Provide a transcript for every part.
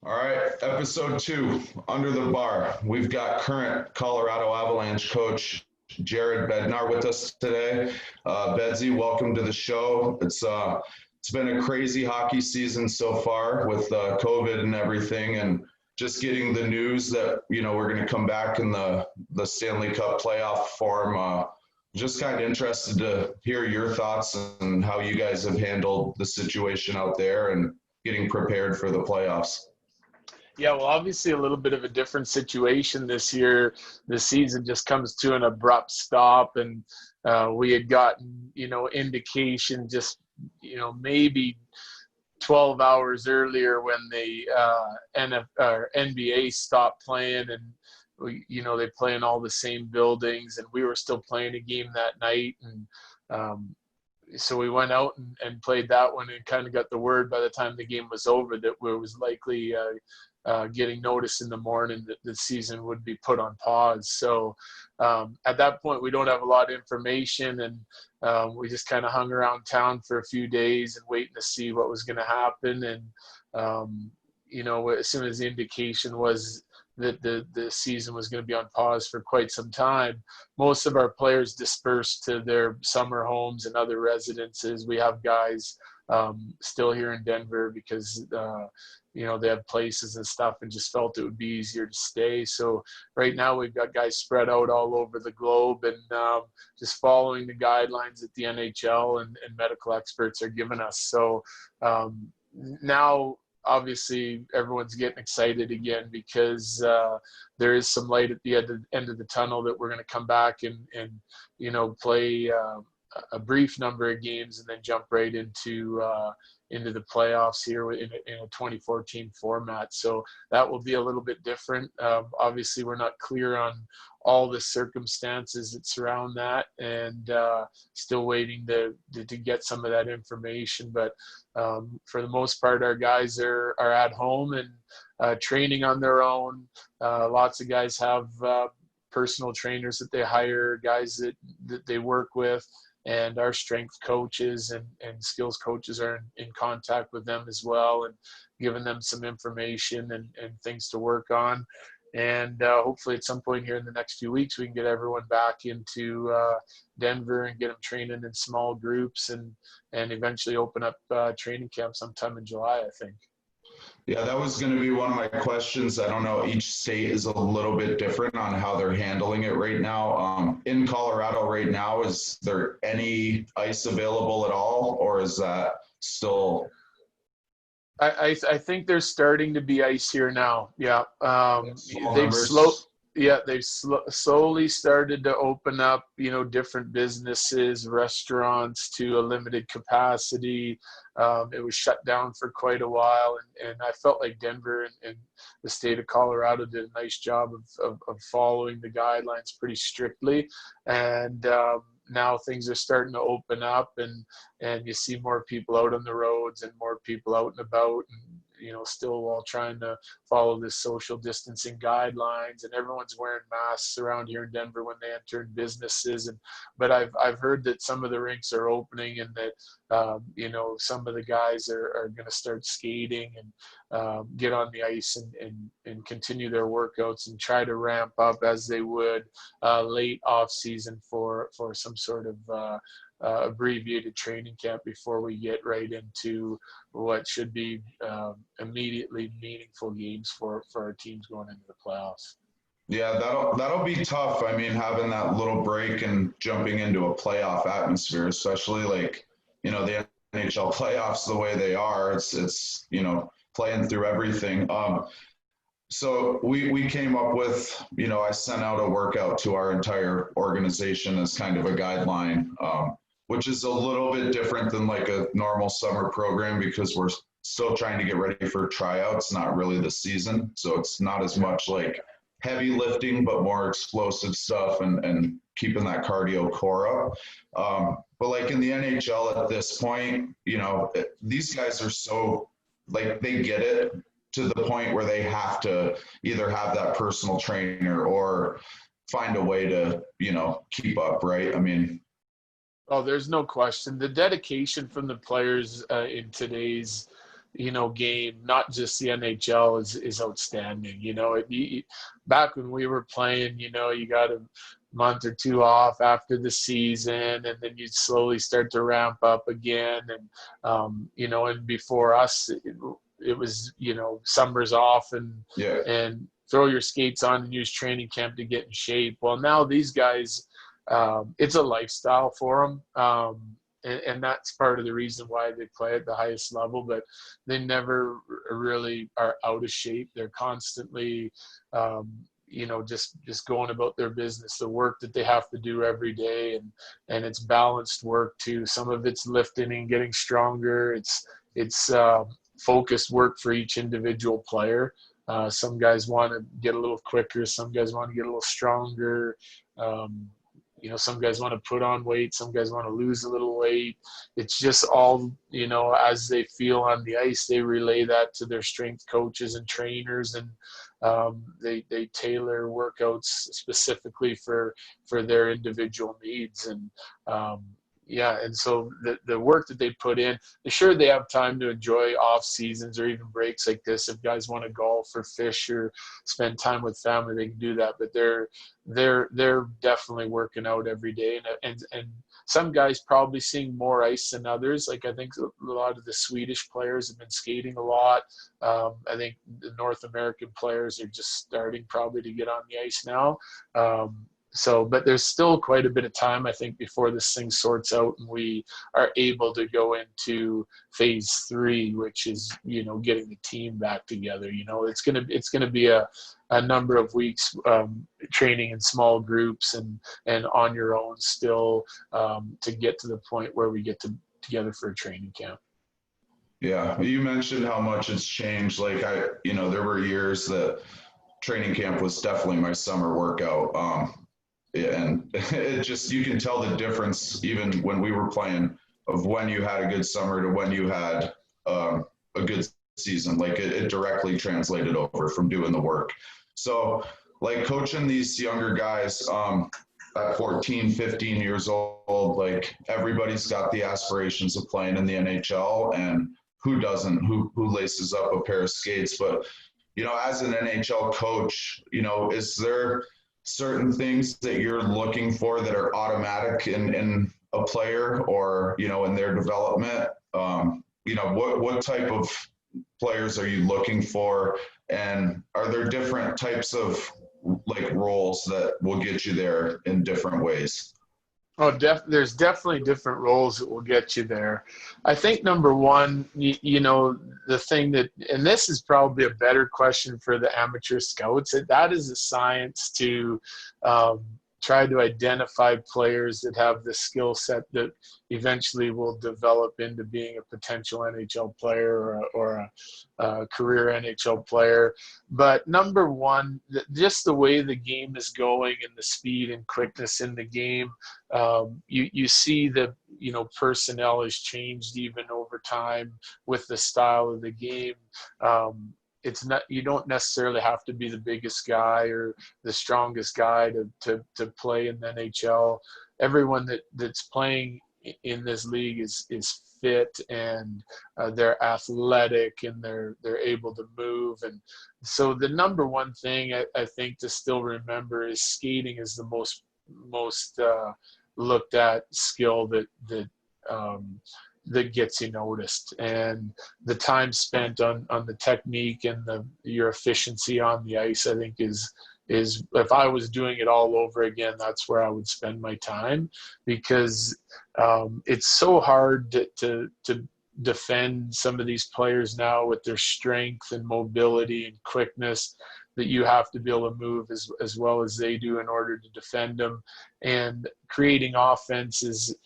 All right, episode 2, Under the Bar. We've got current Colorado Avalanche coach Jared Bednar with us today. Bedsy, welcome to the show. It's been a crazy hockey season so far with COVID and everything, and just getting the news that we're going to come back in the Stanley Cup playoff form. Just kind of interested to hear your thoughts and how you guys have handled the situation out there and getting prepared for the playoffs. Yeah, well, obviously a little bit of a different situation this year. The season just comes to an abrupt stop, and we had gotten, indication just, maybe 12 hours earlier when the NBA stopped playing, and they play in all the same buildings, and we were still playing a game that night, and so we went out and played that one, and kind of got the word by the time the game was over that it was likely getting notice in the morning that the season would be put on pause. So at that point, we don't have a lot of information, and we just kind of hung around town for a few days and waiting to see what was going to happen. And, as soon as the indication was that the season was going to be on pause for quite some time, most of our players dispersed to their summer homes and other residences. We have guys still here in Denver because they have places and stuff, and just felt it would be easier to stay. So right now we've got guys spread out all over the globe, and just following the guidelines that the NHL and medical experts are giving us. So now obviously everyone's getting excited again because there is some light at the end of the tunnel that we're going to come back and play a brief number of games and then jump right into the playoffs here in a 2014 format. So that will be a little bit different. Obviously, we're not clear on all the circumstances that surround that, and still waiting to get some of that information. But for the most part, our guys are at home and training on their own. Lots of guys have personal trainers that they hire, guys that they work with. And our strength coaches and skills coaches are in contact with them as well, and giving them some information and things to work on. And hopefully at some point here in the next few weeks, we can get everyone back into Denver and get them training in small groups and eventually open up training camp sometime in July, I think. Yeah, that was going to be one of my questions. I don't know, each state is a little bit different on how they're handling it right now. In Colorado right now, is there any ice available at all, or is that still? I think there's starting to be ice here now. Yeah, they've slowly started to open up, different businesses, restaurants to a limited capacity. It was shut down for quite a while, and I felt like Denver and the state of Colorado did a nice job of following the guidelines pretty strictly. And now things are starting to open up, and you see more people out on the roads and more people out and about, and still while trying to follow the social distancing guidelines, and everyone's wearing masks around here in Denver when they enter in businesses. But I've heard that some of the rinks are opening, and that some of the guys are going to start skating and get on the ice and continue their workouts and try to ramp up as they would late off season for some sort of abbreviated training camp before we get right into what should be immediately meaningful games for our teams going into the playoffs. Yeah, that'll be tough. I mean, having that little break and jumping into a playoff atmosphere, especially the NHL playoffs the way they are, it's playing through everything. So we came up with, I sent out a workout to our entire organization as kind of a guideline, which is a little bit different than like a normal summer program because we're still trying to get ready for tryouts, not really the season. So it's not as much like heavy lifting, but more explosive stuff and keeping that cardio core up. But like in the NHL at this point, these guys are so, like, they get it to the point where they have to either have that personal trainer or find a way to, keep up, right? I mean, oh, there's no question. The dedication from the players in today's game, not just the NHL, is outstanding. Back when we were playing, you got a month or two off after the season, and then you slowly start to ramp up again. And before us, it was, summers off and throw your skates on and use training camp to get in shape. Well, now these guys, it's a lifestyle for them. And that's part of the reason why they play at the highest level, but they never really are out of shape. They're constantly, just going about their business, the work that they have to do every day. And it's balanced work too. Some of it's lifting and getting stronger. It's focused work for each individual player. Some guys want to get a little quicker. Some guys want to get a little stronger. Some guys want to put on weight. Some guys want to lose a little weight. It's just all, as they feel on the ice, they relay that to their strength coaches and trainers, and they tailor workouts specifically for their individual needs. And and so the work that they put in, sure, they have time to enjoy off seasons or even breaks like this. If guys want to golf or fish or spend time with family, they can do that. But they're definitely working out every day, and some guys probably seeing more ice than others. Like I think a lot of the Swedish players have been skating a lot. I think the North American players are just starting probably to get on the ice now. But there's still quite a bit of time, I think, before this thing sorts out and we are able to go into phase 3, which is, getting the team back together. It's gonna be a number of weeks training in small groups and on your own still to get to the point where we get together for a training camp. Yeah, you mentioned how much it's changed. Like there were years that training camp was definitely my summer workout. And it just, you can tell the difference even when we were playing of when you had a good summer to when you had a good season. Like it directly translated over from doing the work. So like coaching these younger guys at 14, 15 years old, like everybody's got the aspirations of playing in the NHL, and who doesn't, who laces up a pair of skates. But, as an NHL coach, is there certain things that you're looking for that are automatic in a player or, in their development? What type of players are you looking for? And are there different types of like roles that will get you there in different ways? Oh, there's definitely different roles that will get you there. I think number one, the thing that, and this is probably a better question for the amateur scouts, that is a science to try to identify players that have the skill set that eventually will develop into being a potential NHL player or a career NHL player. But number one, just the way the game is going and the speed and quickness in the game, you see that, personnel has changed even over time with the style of the game. It's not, you don't necessarily have to be the biggest guy or the strongest guy to play in the NHL. Everyone that's playing in this league is fit, and they're athletic, and they're able to move. And so the number one thing I think to still remember is skating is the most looked at skill that gets you noticed, and the time spent on the technique and your efficiency on the ice, I think is if I was doing it all over again, that's where I would spend my time, because it's so hard to defend some of these players now with their strength and mobility and quickness, that you have to be able to move as well as they do in order to defend them. And creating offense is,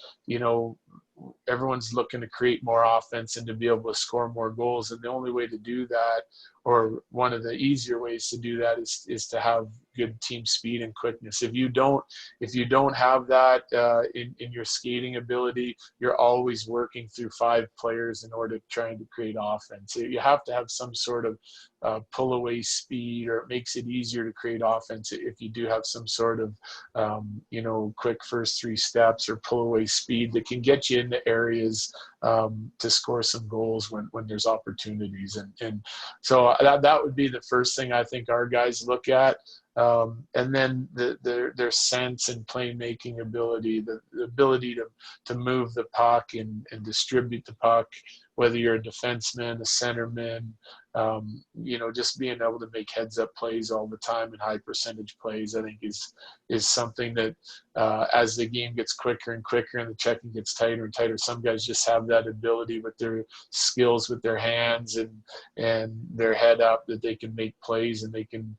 everyone's looking to create more offense and to be able to score more goals. And the only way to do that, or one of the easier ways to do that, is to have good team speed and quickness. If you don't have that in your skating ability, you're always working through 5 players in order to trying to create offense. So you have to have some sort of pull away speed, or it makes it easier to create offense if you do have some sort of quick first 3 steps or pull away speed that can get you into areas to score some goals when there's opportunities. And so that would be the first thing I think our guys look at. And then their sense and playmaking ability, the ability to move the puck and distribute the puck, whether you're a defenseman, a centerman, just being able to make heads-up plays all the time and high percentage plays, I think is something that as the game gets quicker and quicker and the checking gets tighter and tighter, some guys just have that ability with their skills with their hands and their head up that they can make plays and they can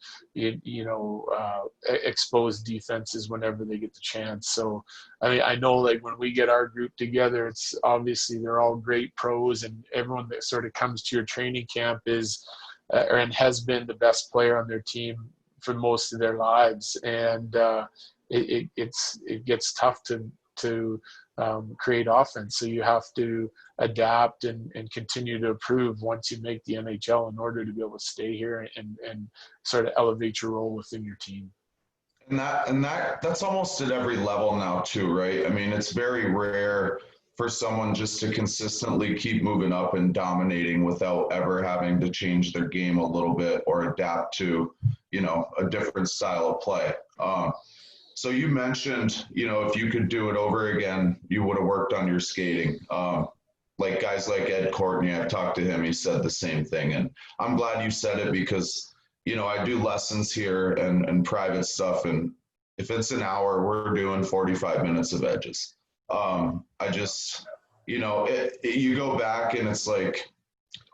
expose defenses whenever they get the chance. So I mean, I know like when we get our group together, it's obviously they're all great pros, and everyone that sort of comes to your training camp is and has been the best player on their team for most of their lives. And it gets tough to create offense. So you have to adapt and continue to improve once you make the NHL in order to be able to stay here and sort of elevate your role within your team. And that's almost at every level now too, right? I mean, it's very rare for someone just to consistently keep moving up and dominating without ever having to change their game a little bit or adapt to, a different style of play. So you mentioned, if you could do it over again, you would have worked on your skating. Like guys like Ed Courtney, I've talked to him, he said the same thing. And I'm glad you said it because I do lessons here and private stuff. And if it's an hour, we're doing 45 minutes of edges. I just, you go back and it's like,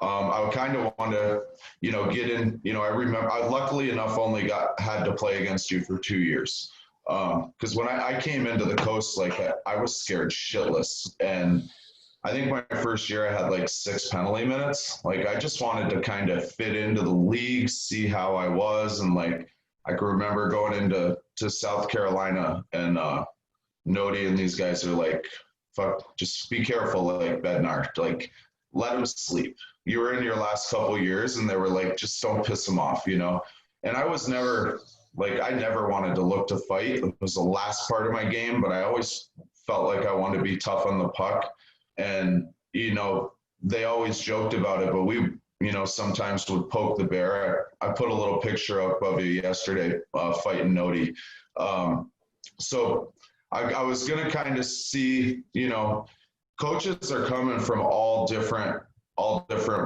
I would kind of want to, get in, I remember I luckily enough only had to play against you for 2 years. Cause when I came into the coast, like I was scared shitless. And I think my first year I had like 6 penalty minutes. Like I just wanted to kind of fit into the league, see how I was. And like, I can remember going into South Carolina and Nody and these guys are like, fuck, just be careful, like Bednar, like let him sleep. You were in your last couple years and they were like, just don't piss him off, And I was never, like, I never wanted to look to fight. It was the last part of my game, but I always felt like I wanted to be tough on the puck. And, they always joked about it, but we, sometimes would poke the bear. I put a little picture up of you yesterday fighting Nody. So I was going to kind of see, coaches are coming from all different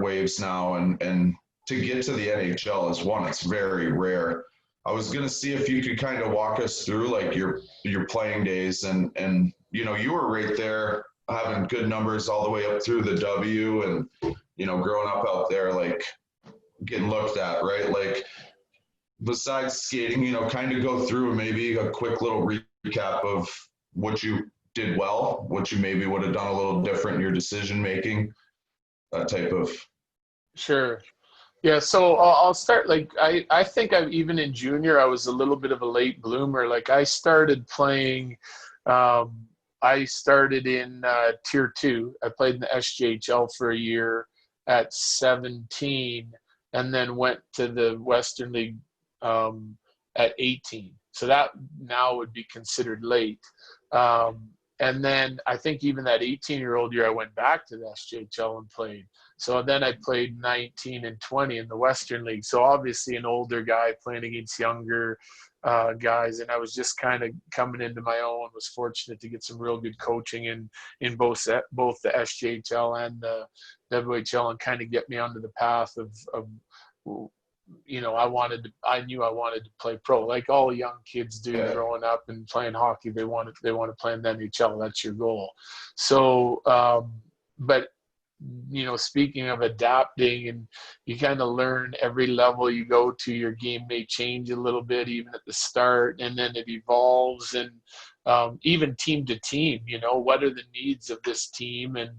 waves now. And to get to the NHL is one, it's very rare. I was going to see if you could kind of walk us through like your playing days and, you were right there having good numbers all the way up through the W and, growing up out there, like getting looked at, right? Like besides skating, kind of go through maybe a quick little recap of what you did well, what you maybe would have done a little different in your decision making, that type of. Sure. Yeah, so I'll start. Like I think even in junior I was a little bit of a late bloomer. Like I started playing. I started in Tier 2. I played in the SJHL for a year at 17, and then went to the Western League at 18. So that now would be considered late. And then I think even that 18-year-old year, I went back to the SJHL and played. So then I played 19 and 20 in the Western League. So obviously an older guy playing against younger guys. And I was just kind of coming into my own, was fortunate to get some real good coaching in both the SJHL and the WHL and kind of get me onto the path of I knew I wanted to play pro, like all young kids do. Growing up and playing hockey, they want to play in the NHL. That's your goal. So, but speaking of adapting, and you kind of learn every level you go to, your game may change a little bit, even at the start, and then it evolves, and even team to team, what are the needs of this team, and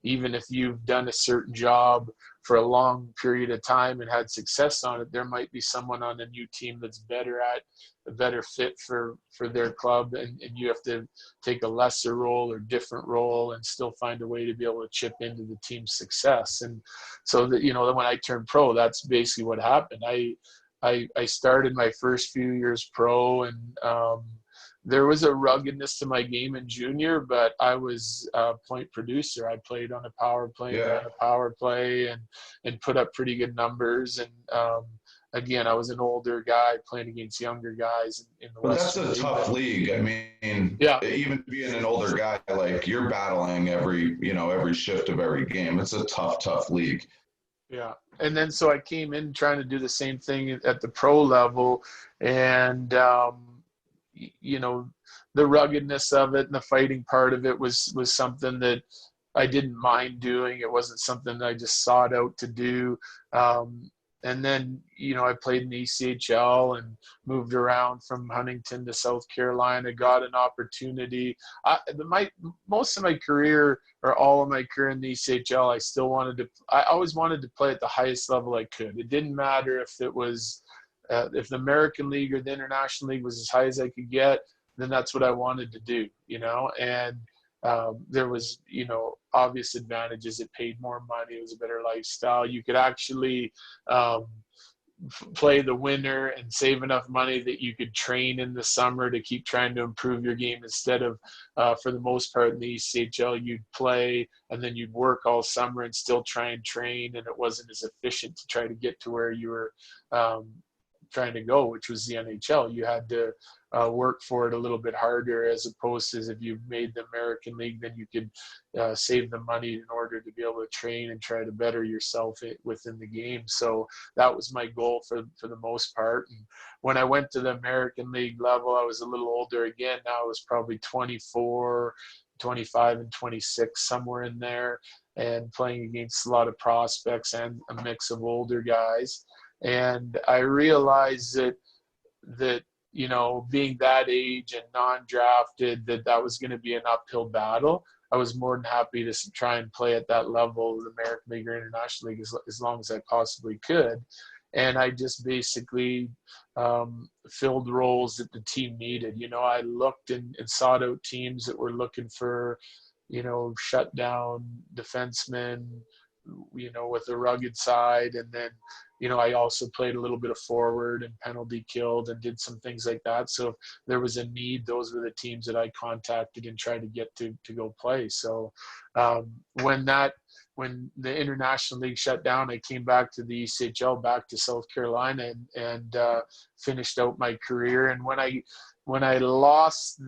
even if you've done a certain job for a long period of time and had success on it, there might be someone on a new team that's a better fit for their club, and you have to take a lesser role or different role and still find a way to be able to chip into the team's success. And so that, when I turned pro, that's basically what happened. I started my first few years pro, and there was a ruggedness to my game in junior, but I was a point producer. I played on a power play, ran a power play, and put up pretty good numbers. And again, I was an older guy playing against younger guys in the Western League. But that's a tough league. I mean, even being an older guy, like you're battling every shift of every game. It's a tough league. Yeah. And then so I came in trying to do the same thing at the pro level, and the ruggedness of it and the fighting part of it was something that I didn't mind doing. It wasn't something that I just sought out to do. And then, I played in the ECHL and moved around from Huntington to South Carolina, got an opportunity. Most of my career, or all of my career in the ECHL, I always wanted to play at the highest level I could. It didn't matter if it was, if the American League or the International League was as high as I could get, then that's what I wanted to do, and there was, obvious advantages. It paid more money. It was a better lifestyle. You could actually play the winter and save enough money that you could train in the summer to keep trying to improve your game, instead of, for the most part in the ECHL, you'd play and then you'd work all summer and still try and train, and it wasn't as efficient to try to get to where you were trying to go, which was the NHL. You had to work for it a little bit harder, as opposed to if you made the American League, then you could save the money in order to be able to train and try to better yourself within the game. So that was my goal for the most part. And when I went to the American League level, I was a little older again. Now I was probably 24, 25 and 26, somewhere in there, and playing against a lot of prospects and a mix of older guys. And I realized that being that age and non-drafted, that was going to be an uphill battle. I was more than happy to try and play at that level, the American League or International League, as long as I possibly could. And I just basically filled roles that the team needed. I looked and sought out teams that were looking for, shutdown defensemen, with a rugged side. And then, I also played a little bit of forward and penalty killed and did some things like that. So if there was a need, those were the teams that I contacted and tried to get to go play. So when the International League shut down, I came back to the ECHL, back to South Carolina, and finished out my career. And when I lost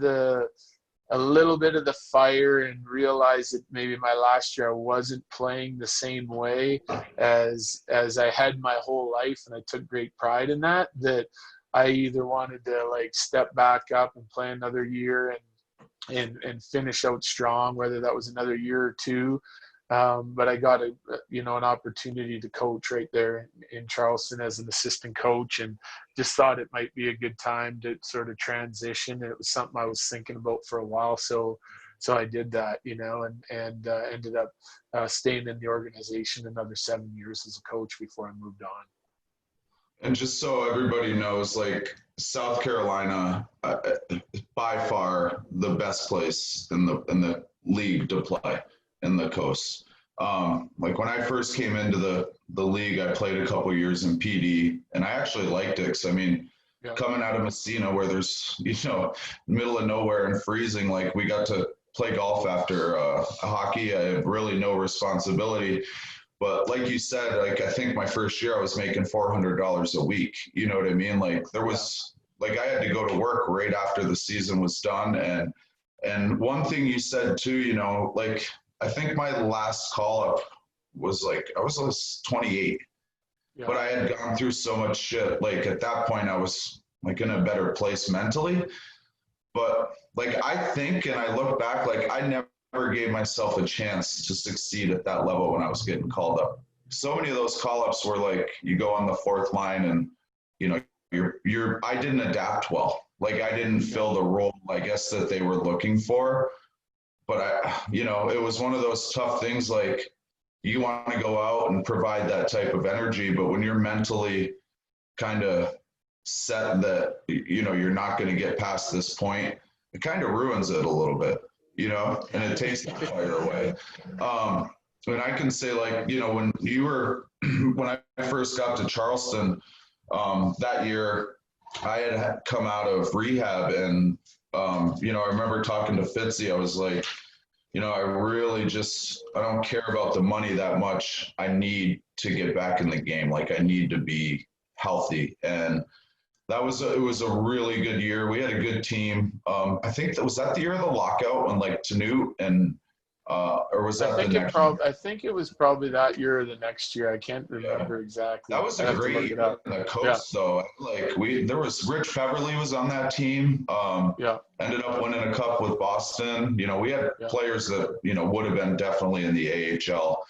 a little bit of the fire and realized that maybe my last year I wasn't playing the same way as I had my whole life, and I took great pride in that I either wanted to step back up and play another year and finish out strong, whether that was another year or two. But I got an opportunity to coach right there in Charleston as an assistant coach, and just thought it might be a good time to sort of transition. It was something I was thinking about for a while. So I did that, and ended up staying in the organization another 7 years as a coach before I moved on. And just so everybody knows, South Carolina, by far the best place in the league to play in the coast. When I first came into the league, I played a couple years in PD, and I actually liked it. Cause coming out of Messina, where there's, middle of nowhere and freezing, we got to play golf after hockey. I had really no responsibility. But like you said, I think my first year I was making $400 a week. You know what I mean? There was, I had to go to work right after the season was done. And one thing you said too, I think my last call up was I was 28, but I had gone through so much shit. At that point I was in a better place mentally, but I think, and I look back, I never gave myself a chance to succeed at that level when I was getting called up. So many of those call ups were you go on the fourth line and, I didn't adapt well. I didn't fill the role, I guess, that they were looking for. But it was one of those tough things. you want to go out and provide that type of energy. But when you're mentally kind of set that, you're not going to get past this point, it kind of ruins it a little bit, and it takes the fire away. And I can say, like, when when I first got to Charleston, that year I had come out of rehab, and, I remember talking to Fitzy. I was like, I really I don't care about the money that much. I need to get back in the game. Like, I need to be healthy. And it was a really good year. We had a good team. I think was that the year of the lockout when, like, Tanute and or was that the next year? I think it was probably that year or the next year. I can't remember exactly. That was a great year on the coast, though. Like, there was Rich Peverly was on that team. Ended up winning a cup with Boston. We had players that would have been definitely in the AHL.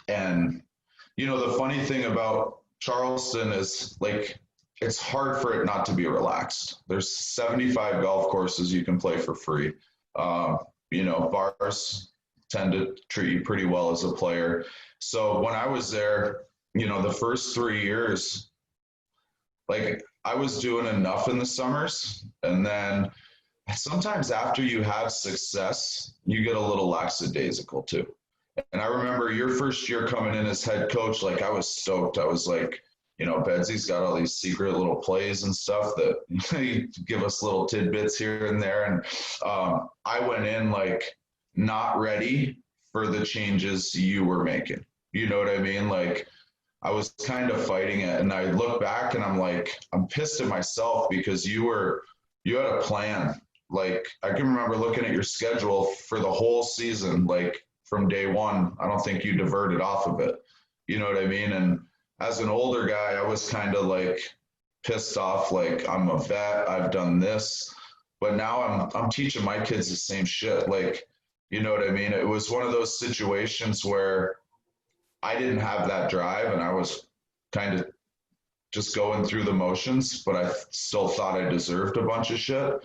And the funny thing about Charleston is, like, it's hard for it not to be relaxed. There's 75 golf courses you can play for free. Bars tend to treat you pretty well as a player. So when I was there, the first 3 years, like, I was doing enough in the summers. And then sometimes after you have success, you get a little lackadaisical too. And I remember your first year coming in as head coach, like, I was stoked. I was like, Bedsy's got all these secret little plays and stuff that give us little tidbits here and there. And I went in, like, not ready for the changes you were making. You know what I mean? Like, I was kind of fighting it. And I look back and I'm like, I'm pissed at myself because you had a plan. Like, I can remember looking at your schedule for the whole season, like, from day one. I don't think you diverted off of it. You know what I mean? And as an older guy, I was kind of, like, pissed off. Like, I'm a vet, I've done this, but now I'm teaching my kids the same shit. Like, you know what I mean? It was one of those situations where I didn't have that drive, and I was kind of just going through the motions, but I still thought I deserved a bunch of shit.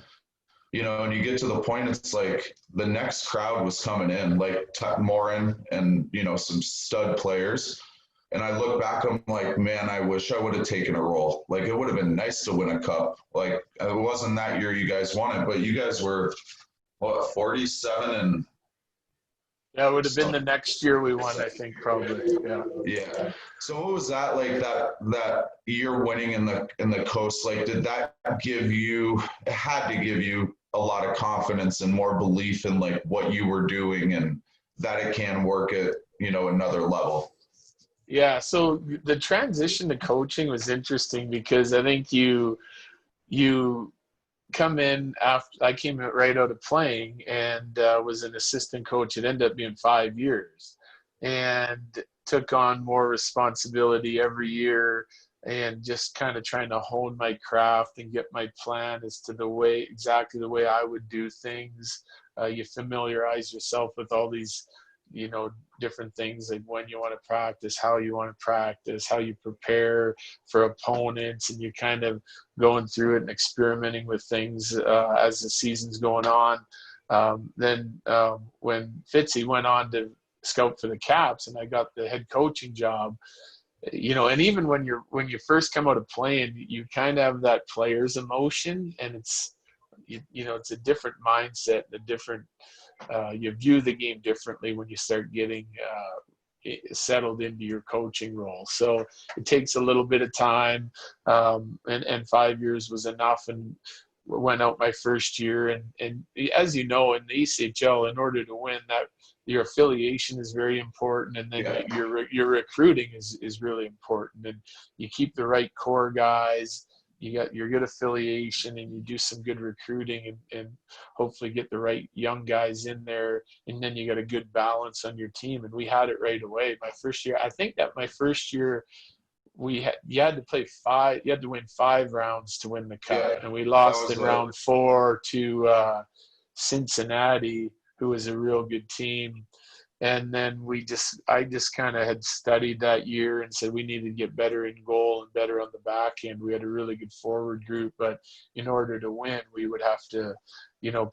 And you get to the point, it's like the next crowd was coming in, like Morin and, some stud players. And I look back, I'm like, man, I wish I would have taken a role. Like, it would have been nice to win a cup. Like, it wasn't that year you guys won it, but you guys were, 47 and. Yeah, it would have been the next year we won, I think, probably. Yeah. So what was that like, that year winning in the coast? Like, did that give you? It had to give you a lot of confidence and more belief in, like, what you were doing and that it can work at another level. Yeah, so the transition to coaching was interesting because I think you come in after I came right out of playing and was an assistant coach. It ended up being 5 years and took on more responsibility every year and just kind of trying to hone my craft and get my plan as to exactly the way I would do things. You familiarize yourself with all these different things, like when you want to practice, how you want to practice, how you prepare for opponents, and you're kind of going through it and experimenting with things as the season's going on. Then when Fitzy went on to scout for the Caps and I got the head coaching job, and even when you first come out of playing, you kind of have that player's emotion, and it's it's a different mindset, a different you view the game differently when you start getting settled into your coaching role. So it takes a little bit of time, and 5 years was enough, and went out my first year. And as you know, in the ECHL, in order to win, that your affiliation is very important, and then your recruiting is really important, and you keep the right core guys. You got your good affiliation, and you do some good recruiting, and hopefully get the right young guys in there, and then you got a good balance on your team. And we had it right away. My first year, I think that my first year, you had to win 5 rounds to win the cup, and we lost in round 4 to Cincinnati, who was a real good team. And then I just kind of had studied that year and said we needed to get better in goal and better on the back end. We had a really good forward group, but in order to win, we would have to,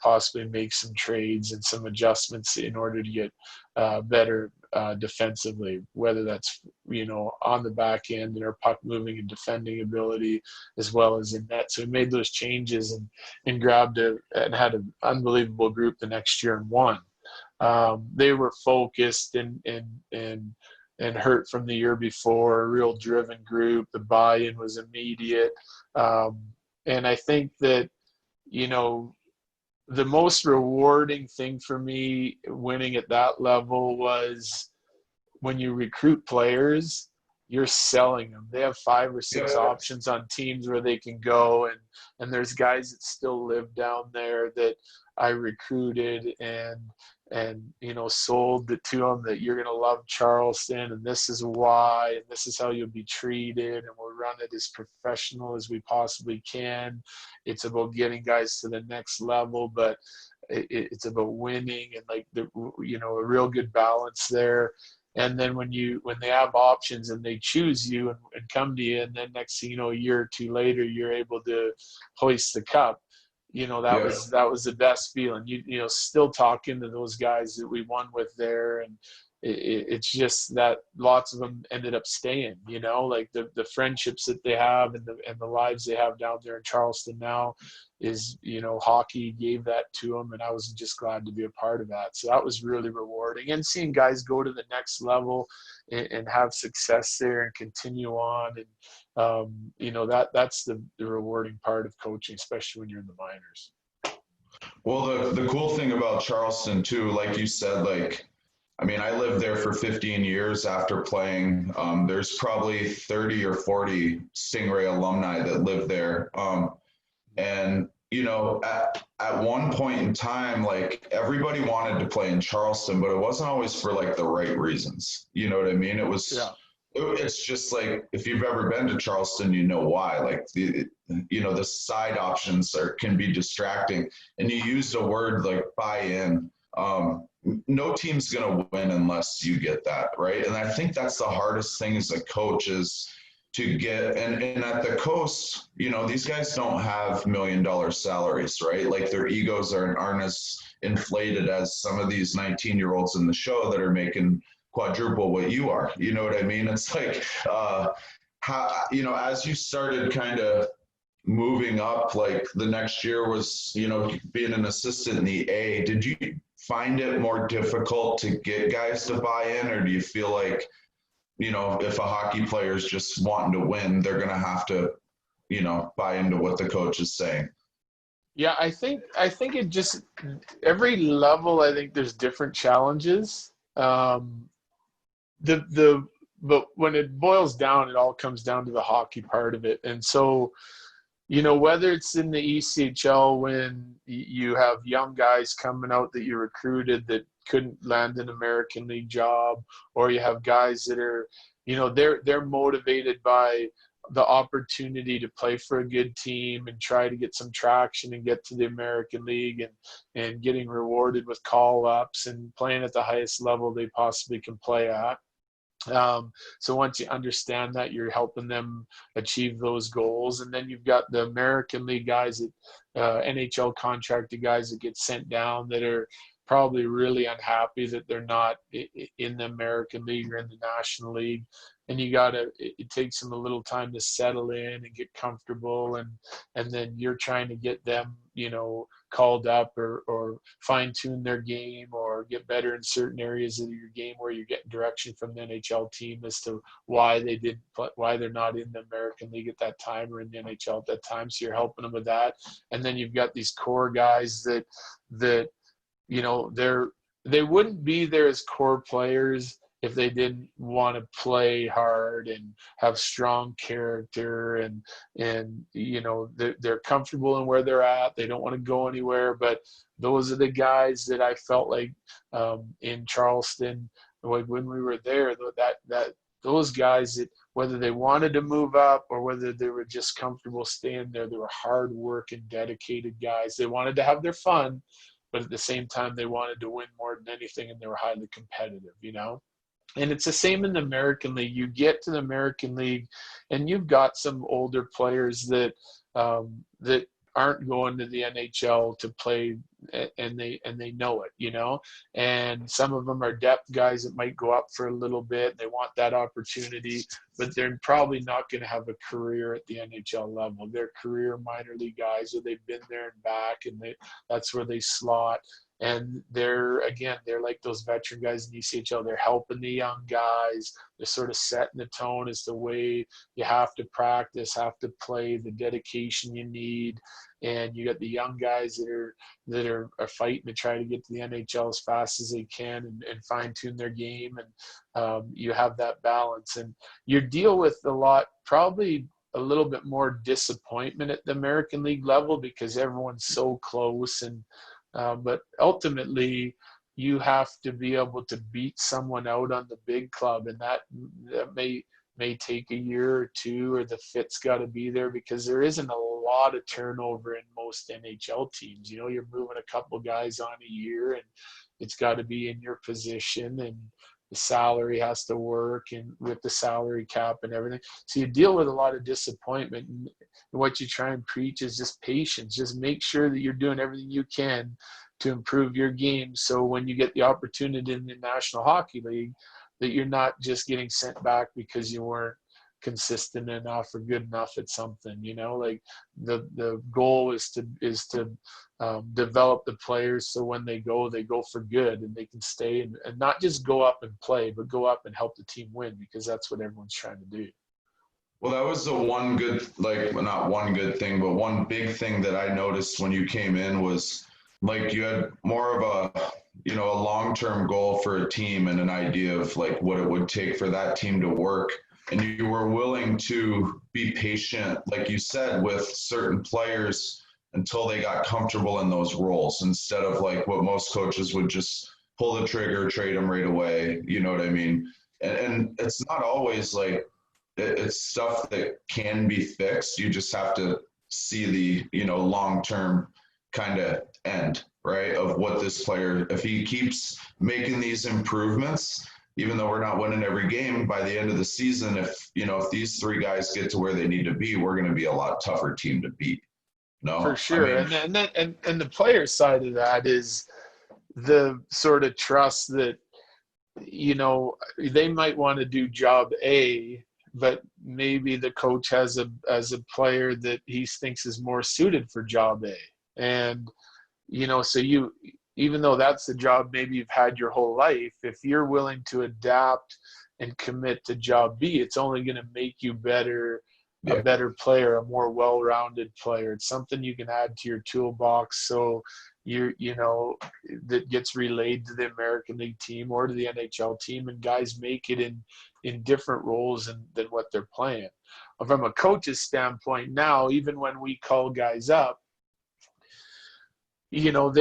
possibly make some trades and some adjustments in order to get better defensively, whether that's, on the back end and our puck moving and defending ability, as well as in net. So we made those changes and and had an unbelievable group the next year and won. They were focused and hurt from the year before, a real driven group. The buy-in was immediate. And I think that, the most rewarding thing for me winning at that level was when you recruit players, you're selling them. They have 5 or 6 options on teams where they can go. And there's guys that still live down there that I recruited and sold it to them that you're going to love Charleston, and this is why, and this is how you'll be treated, and we'll run it as professional as we possibly can. It's about getting guys to the next level, but it's about winning and a real good balance there. And then when they have options and they choose you and come to you, and then next thing you know, a year or 2 later, you're able to hoist the cup. That was the best feeling. Still talking to those guys that we won with there, and it's just that lots of them ended up staying. Like the friendships that they have and the lives they have down there in Charleston now is hockey gave that to them, and I was just glad to be a part of that. So that was really rewarding, and seeing guys go to the next level and have success there and continue on, and that's the rewarding part of coaching, especially when you're in the minors. Well, the cool thing about Charleston too, like you said, I lived there for 15 years after playing. There's probably 30 or 40 Stingray alumni that live there. And at one point in time, everybody wanted to play in Charleston, but it wasn't always for the right reasons. You know what I mean? It's just if you've ever been to Charleston, why. The side options can be distracting, and you used a word like buy-in. No team's gonna win unless you get that right, and I think that's the hardest thing as a coach is to get. And at the coast, these guys don't have $1 million salaries, right? Their egos aren't as inflated as some of these 19-year-olds in the show that are making quadruple what you are. You know what I mean? It's how, as you started kind of moving up, the next year was, being an assistant in the A, did you find it more difficult to get guys to buy in, or do you feel if a hockey player is just wanting to win, they're going to have to, buy into what the coach is saying? Yeah, I think it just, every level, I think there's different challenges. But when it boils down, it all comes down to the hockey part of it. And so, whether it's in the ECHL when you have young guys coming out that you recruited that couldn't land an American League job, or you have guys that are, they're motivated by the opportunity to play for a good team and try to get some traction and get to the American League and getting rewarded with call-ups and playing at the highest level they possibly can play at. So once you understand that, you're helping them achieve those goals. And then you've got the American League guys, NHL contracted guys that get sent down that are probably really unhappy that they're not in the American League or in the National League. And it takes them a little time to settle in and get comfortable. And then you're trying to get them, called up or fine tune their game or get better in certain areas of your game where you're getting direction from the NHL team as to why they're not in the American League at that time or in the NHL at that time. So you're helping them with that. And then you've got these core guys that they wouldn't be there as core players if they didn't want to play hard and have strong character and they're comfortable in where they're at. They don't want to go anywhere. But those are the guys that I felt like in Charleston, when we were there, that those guys that whether they wanted to move up or whether they were just comfortable staying there, they were hard work and dedicated guys. They wanted to have their fun, but at the same time, they wanted to win more than anything, and they were highly competitive, you know? And it's the same in the American League. You get to the American League, and you've got some older players that that aren't going to the NHL to play, and they know it, you know. And some of them are depth guys that might go up for a little bit. They want that opportunity, but they're probably not going to have a career at the NHL level. They're career minor league guys, or they've been there and back, and that's where they slot. And they're like those veteran guys in the ECHL. They're helping the young guys. They're sort of setting the tone as the way you have to practice, have to play, the dedication you need. And you got the young guys that are fighting to try to get to the NHL as fast as they can and fine tune their game. And you have that balance. And you deal with probably a little bit more disappointment at the American League level because everyone's so close. And but ultimately, you have to be able to beat someone out on the big club, and that may take a year or two, or the fit's got to be there, because there isn't a lot of turnover in most NHL teams. You know, you're moving a couple guys on a year, and it's got to be in your position, and the salary has to work, and with the salary cap and everything. So you deal with a lot of disappointment, and what you try and preach is just patience. Just make sure that you're doing everything you can to improve your game, so when you get the opportunity in the National Hockey League, that you're not just getting sent back because you weren't consistent enough or good enough at something. You know, like the goal is to develop the players so when they go for good, and they can stay and not just go up and play, but go up and help the team win, because that's what everyone's trying to do. Well, that was the one good, like, well, not one good thing, but one big thing that I noticed when you came in was, like, you had more of a, you know, a long-term goal for a team and an idea of, like, what it would take for that team to work. And you were willing to be patient, like you said, with certain players until they got comfortable in those roles, instead of like what most coaches would just pull the trigger, trade them right away. You know what I mean? And it's not always like, it's stuff that can be fixed. You just have to see the, you know, long-term kind of end, right, of what this player, if he keeps making these improvements, even though we're not winning every game, by the end of the season, if these three guys get to where they need to be, we're going to be a lot tougher team to beat. No, For sure. I mean, And the player side of that is the sort of trust that, you know, they might want to do job A, but maybe the coach has a player that he thinks is more suited for job A. And, you know, so even though that's the job maybe you've had your whole life, if you're willing to adapt and commit to job B, it's only going to make you better, a better player, a more well-rounded player. It's something you can add to your toolbox. So that gets relayed to the American League team or to the NHL team, and guys make it in different roles than what they're playing. From a coach's standpoint now, even when we call guys up, you know,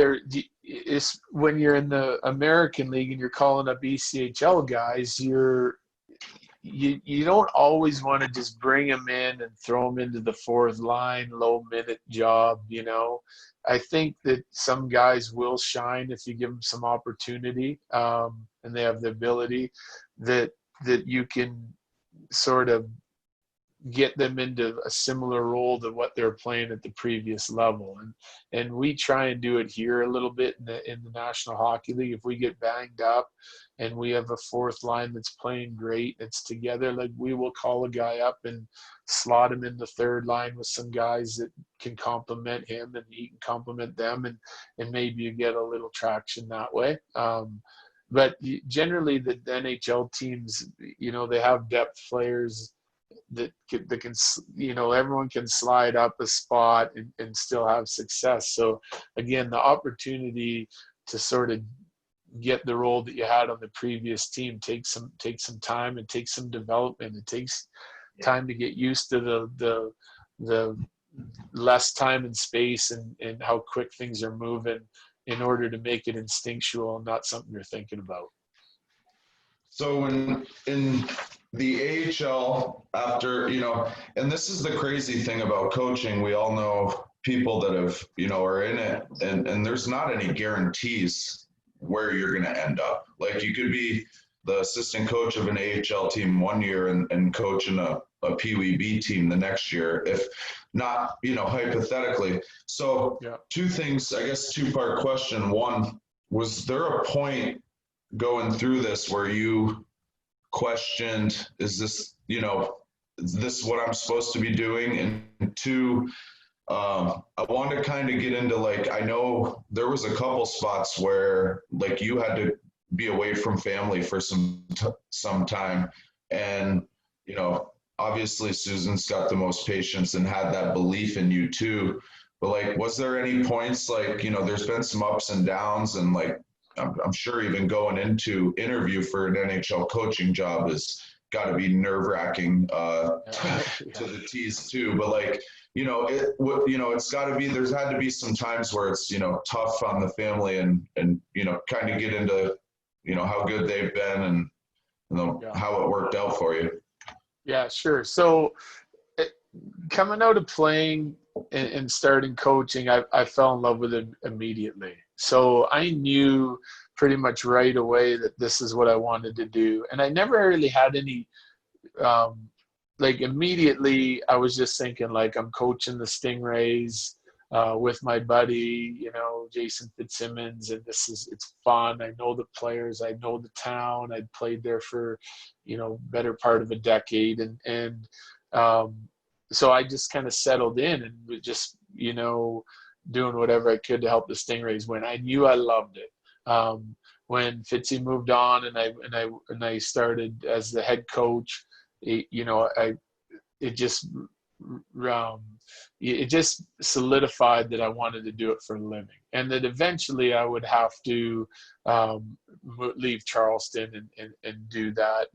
when you're in the American League and you're calling up ECHL guys, you don't always want to just bring them in and throw them into the fourth line, low minute job. You know, I think that some guys will shine if you give them some opportunity, and they have the ability that you can sort of get them into a similar role to what they're playing at the previous level. And we try and do it here a little bit in the National Hockey League. If we get banged up and we have a fourth line that's playing great, it's together, like, we will call a guy up and slot him in the third line with some guys that can complement him, and he can complement them, and maybe you get a little traction that way. But generally the NHL teams, you know, they have depth players that can, you know, everyone can slide up a spot and still have success. So again, the opportunity to sort of get the role that you had on the previous team takes some time, and takes some development. It takes time to get used to the less time and space and how quick things are moving, in order to make it instinctual and not something you're thinking about. So in the AHL, after, you know, and this is the crazy thing about coaching, we all know, people that have, are in it, and there's not any guarantees where you're going to end up. Like you could be the assistant coach of an AHL team one year and coaching a Pee Wee B team the next year, if not, hypothetically. So Yeah. two things, I guess, two-part question. One, was there a point going through this where you questioned, is this what I'm supposed to be doing? And two, I wanted to kind of get into, like, I know there was a couple spots where like you had to be away from family for some time, and obviously Susan's got the most patience and had that belief in you too. But like, was there any points, like, there's been some ups and downs, and like I'm sure even going into interview for an NHL coaching job has got to be nerve-wracking to the T's too. But like, it's got to be, there's had to be some times where it's, tough on the family, and kind of get into, how good they've been, and how it worked out for you. Yeah, sure. So coming out of playing and starting coaching, I fell in love with it immediately. So I knew pretty much right away that this is what I wanted to do. And I never really had any, like immediately I was just thinking like I'm coaching the Stingrays with my buddy, Jason Fitzsimmons, and it's fun. I know the players, I know the town. I'd played there for, better part of a decade. And so I just kind of settled in and just, doing whatever I could to help the Stingrays win. I knew I loved it. When Fitzy moved on and I started as the head coach, it just solidified that I wanted to do it for a living, and that eventually I would have to leave Charleston and do that.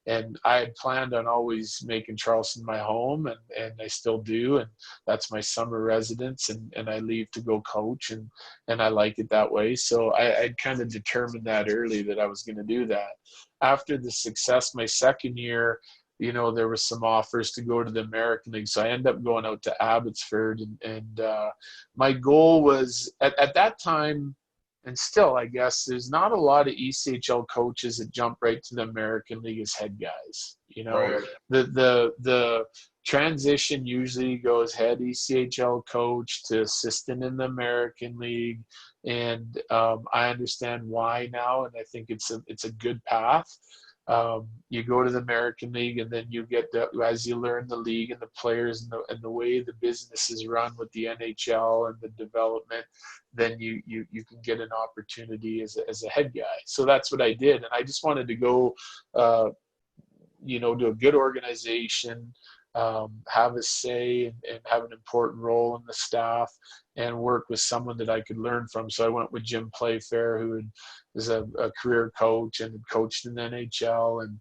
And I had planned on always making Charleston my home, and I still do. And that's my summer residence, and I leave to go coach, and I like it that way. So I'd kind of determined that early that I was going to do that. After the success my second year, there was some offers to go to the American League. So I ended up going out to Abbotsford, and my goal was at that time, and still, I guess, there's not a lot of ECHL coaches that jump right to the American League as head guys. Right. The transition usually goes head ECHL coach to assistant in the American League, and I understand why now, and I think it's a good path. You go to the American League, and then you get as you learn the league and the players and the way the business is run with the NHL and the development, then you can get an opportunity as a head guy. So that's what I did, and I just wanted to go, to a good organization, have a say and have an important role in the staff, and work with someone that I could learn from. So I went with Jim Playfair, who is a career coach and had coached in the NHL, and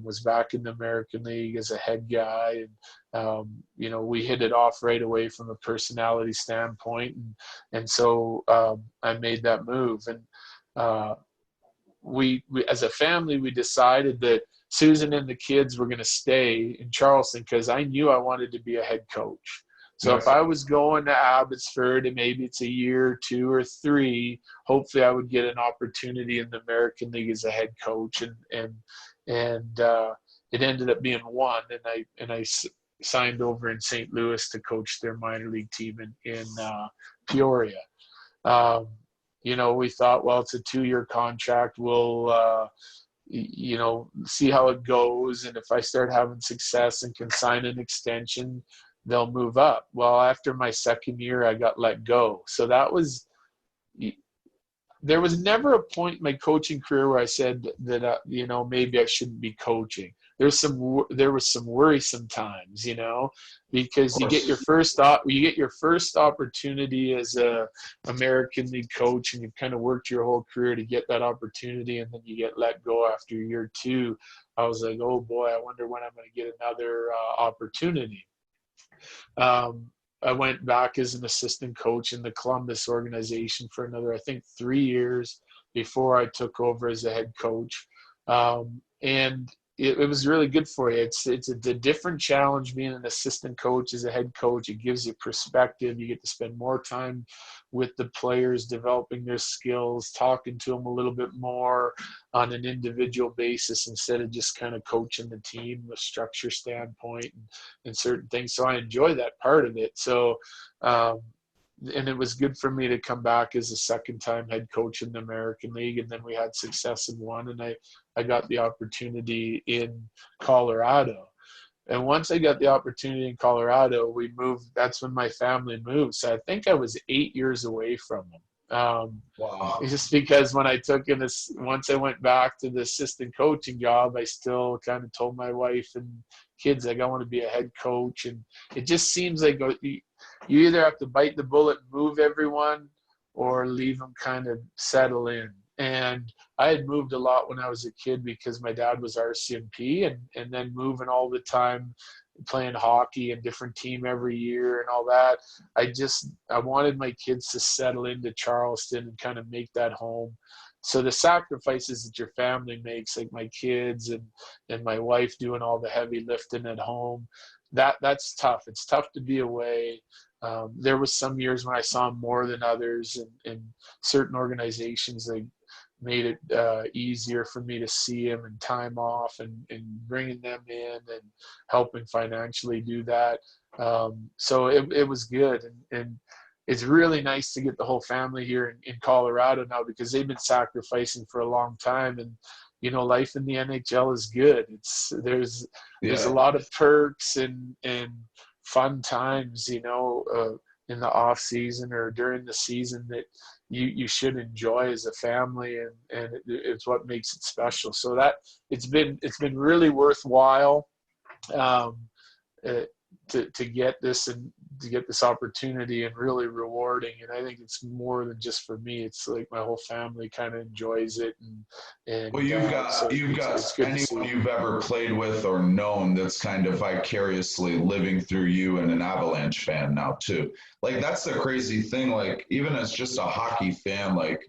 was back in the American League as a head guy. And, we hit it off right away from a personality standpoint. And so I made that move. And we as a family, we decided that Susan and the kids were going to stay in Charleston because I knew I wanted to be a head coach. So if I was going to Abbotsford, and maybe it's a year, 2 or 3, hopefully I would get an opportunity in the American League as a head coach, and it ended up being 1, and I signed over in St. Louis to coach their minor league team in Peoria. We thought, well, it's a 2-year contract. We'll see how it goes, and if I start having success and can sign an extension, they'll move up. Well, after my second year, I got let go. So there was never a point in my coaching career where I said that, maybe I shouldn't be coaching. There was some worrisome times, because you get your first opportunity as a American League coach, and you've kind of worked your whole career to get that opportunity, and then you get let go after year 2. I was like, oh boy, I wonder when I'm going to get another opportunity. I went back as an assistant coach in the Columbus organization for another, I think, 3 years before I took over as a head coach. And it was really good for you. It's a different challenge being an assistant coach as a head coach. It gives you perspective. You get to spend more time with the players, developing their skills, talking to them a little bit more on an individual basis instead of just kind of coaching the team with structure standpoint and certain things. So I enjoy that part of it. So, and it was good for me to come back as a second-time head coach in the American League, and then we had success in one, and I got the opportunity in Colorado. And once I got the opportunity in Colorado, we moved. That's when my family moved. So I think I was 8 years away from them. Wow. Just because when I took in this, once I went back to the assistant coaching job, I still kind of told my wife and kids, like, I want to be a head coach. And it just seems like you either have to bite the bullet and move everyone or leave them kind of settle in. And I had moved a lot when I was a kid because my dad was RCMP, and then moving all the time, playing hockey and different team every year and all that. I wanted my kids to settle into Charleston and kind of make that home. So the sacrifices that your family makes, like my kids and my wife doing all the heavy lifting at home, that's tough. It's tough to be away. There was some years when I saw them more than others, and certain organizations, they made it easier for me to see them and time off and bringing them in and helping financially do that. So it was good. And it's really nice to get the whole family here in Colorado now, because they've been sacrificing for a long time. And, you know, life in the NHL is good. There's a lot of perks and fun times, you know, in the off season or during the season that you should enjoy as a family, and it's what makes it special. So that it's been really worthwhile to get this and to get this opportunity, and really rewarding. And I think it's more than just for me. It's like my whole family kind of enjoys it. And Well, you've got so it's good anyone you've ever played with or known that's kind of vicariously living through you, and an Avalanche fan now too. Like, that's the crazy thing. Like, even as just a hockey fan, like,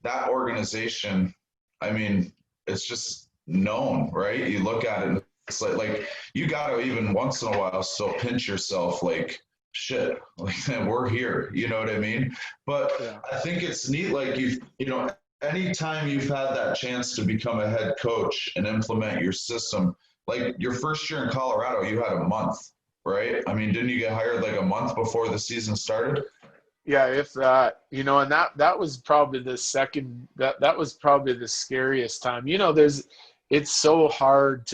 that organization, I mean, it's just known, right? You look at it and it's like you got to, even once in a while, still pinch yourself, like, shit, like, we're here, you know what I mean? But Yeah. I think it's neat, like, you know, anytime you've had that chance to become a head coach and implement your system, like your first year in Colorado, you had a month, right? I mean, didn't you get hired like a month before the season started? Yeah, if that, you know, and that was probably that was probably the scariest time. You know, it's so hard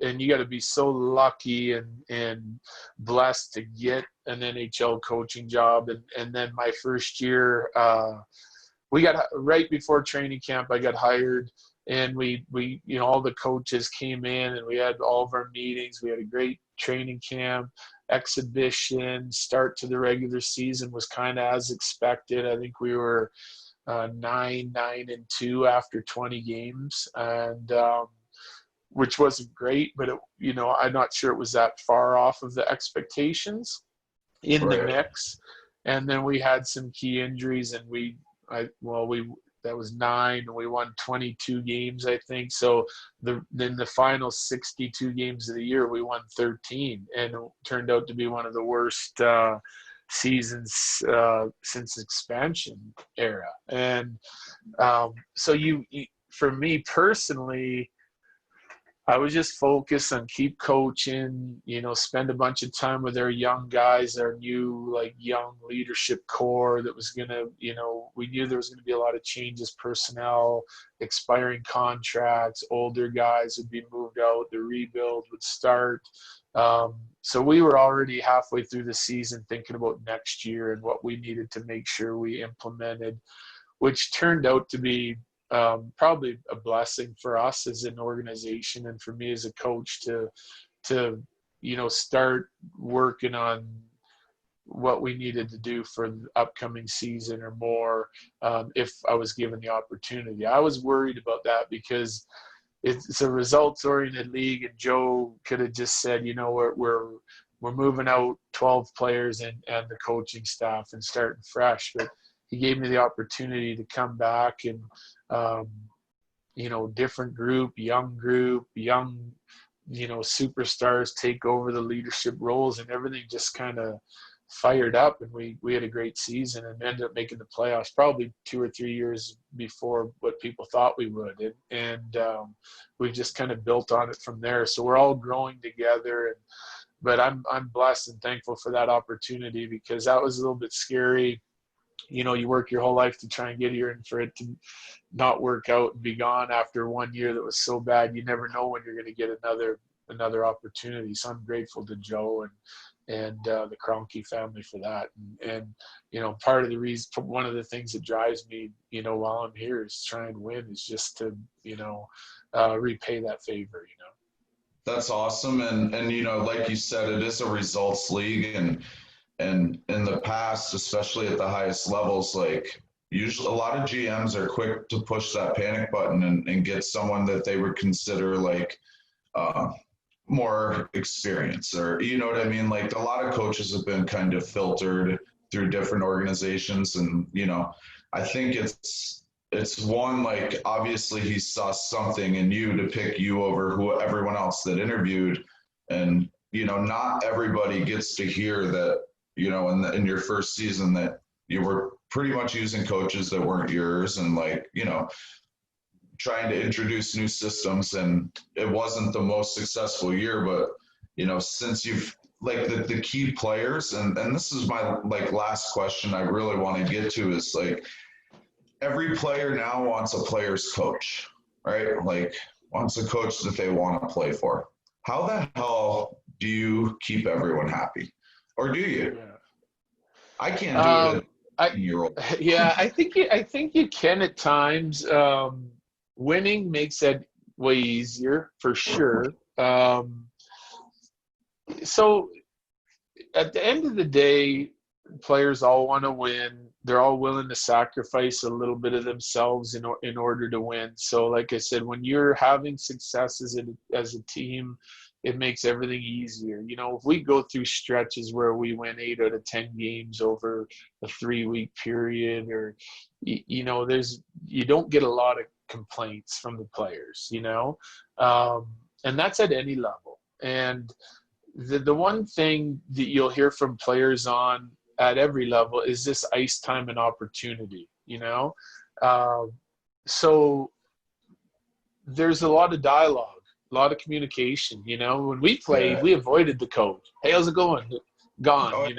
and you got to be so lucky and blessed to get an NHL coaching job. And then my first year, we got right before training camp, I got hired, and we, you know, all the coaches came in and we had all of our meetings. We had a great training camp, exhibition, start to the regular season was kind of as expected. I think we were 9-2 after 20 games, and which wasn't great, but you know, I'm not sure it was that far off of the expectations in the mix. And then we had some key injuries, and that was 9, and we won 22 games, I think. So then the final 62 games of the year, we won 13, and it turned out to be one of the worst seasons since expansion era. And so for me personally, I was just focused on keep coaching, you know, spend a bunch of time with our young guys, our new, like, young leadership core that was going to, you know, we knew there was going to be a lot of changes, personnel, expiring contracts, older guys would be moved out, the rebuild would start. So we were already halfway through the season thinking about next year and what we needed to make sure we implemented, which turned out to be probably a blessing for us as an organization, and for me as a coach to you know, start working on what we needed to do for the upcoming season or more, if I was given the opportunity. I was worried about that because it's a results-oriented league, and Joe could have just said, you know, we're moving out 12 players and the coaching staff and starting fresh. But he gave me the opportunity to come back and different group, young, superstars take over the leadership roles, and everything just kind of fired up, and we had a great season and ended up making the playoffs probably 2 or 3 years before what people thought we would. And we've just kind of built on it from there. So we're all growing together. But I'm blessed and thankful for that opportunity, because that was a little bit scary. You work your whole life to try and get here, and for it to not work out and be gone after 1 year that was so bad, you never know when you're going to get another opportunity. So I'm grateful to Joe and the Kroenke family for that. And part of the reason, one of the things that drives me, while I'm here, is try and win, is just to, repay that favor. That's awesome. And like you said, it is a results league, and in the past, especially at the highest levels, like usually a lot of GMs are quick to push that panic button and get someone that they would consider like more experience, or what I mean? Like a lot of coaches have been kind of filtered through different organizations, and I think it's one, like obviously he saw something in you to pick you over everyone else that interviewed, and not everybody gets to hear that in your first season that you were pretty much using coaches that weren't yours, and trying to introduce new systems, and it wasn't the most successful year. But since you've the key players, and this is my last question I really want to get to, is every player now wants a player's coach, right? Wants a coach that they want to play for. How the hell do you keep everyone happy? Or do you? Yeah. I can't do it at 18-year-old. Yeah, I think you can at times. Winning makes that way easier, for sure. So at the end of the day, players all want to win. They're all willing to sacrifice a little bit of themselves in order to win. So like I said, when you're having success as a team, it makes everything easier. If we go through stretches where we win 8 out of 10 games over a 3-week period, or you don't get a lot of complaints from the players, and that's at any level. And the one thing that you'll hear from players at every level is this ice time and opportunity, so there's a lot of dialogue, a lot of communication. When we played, we avoided the coach. Hey, how's it going? Gone.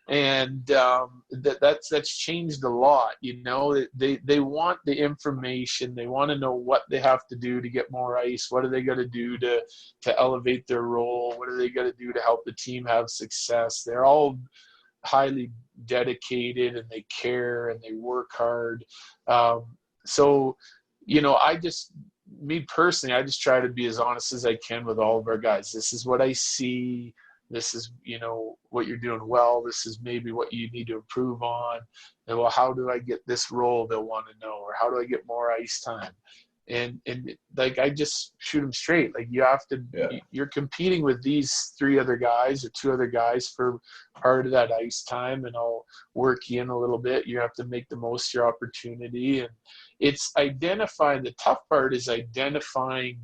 And that's changed a lot. They want the information. They want to know what they have to do to get more ice. What are they going to do to elevate their role? What are they going to do to help the team have success? They're all highly dedicated, and they care, and they work hard. So me personally, I just try to be as honest as I can with all of our guys. This is what I see. This is, what you're doing well. This is maybe what you need to improve on. And well, how do I get this role? They'll want to know, or how do I get more ice time? And I just shoot them straight. You have to, you're competing with these 3 other guys or 2 other guys for part of that ice time, and I'll work you in a little bit. You have to make the most of your opportunity. And it's identifying, the tough part is identifying